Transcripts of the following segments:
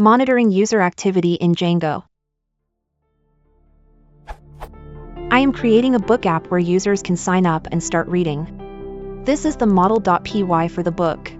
Monitoring user activity in Django. I am creating a book app where users can sign up and start reading. This is the model.py for the book.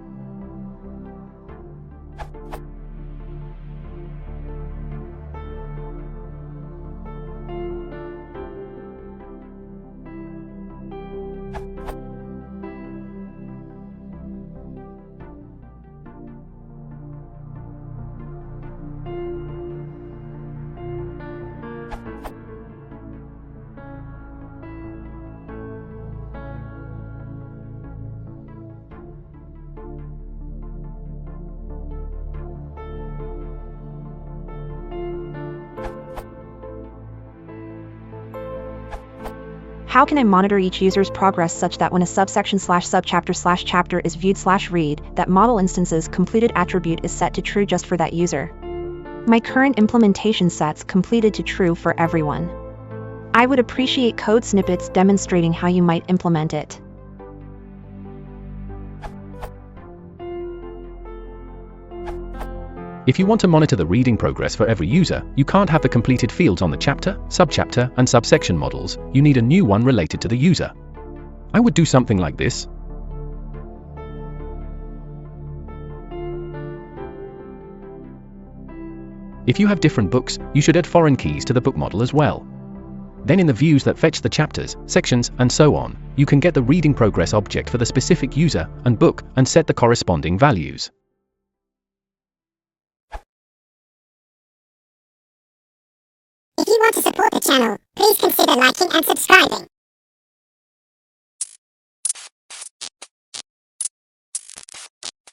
How can I monitor each user's progress such that when a subsection/subchapter/chapter is viewed/read, that model instance's completed attribute is set to true just for that user? My current implementation sets completed to true for everyone. I would appreciate code snippets demonstrating how you might implement it. If you want to monitor the reading progress for every user, you can't have the completed fields on the chapter, subchapter, and subsection models. You need a new one related to the user. I would do something like this. If you have different books, you should add foreign keys to the book model as well. Then in the views that fetch the chapters, sections, and so on, you can get the reading progress object for the specific user and book and set the corresponding values. If you want to support the channel, please consider liking and subscribing.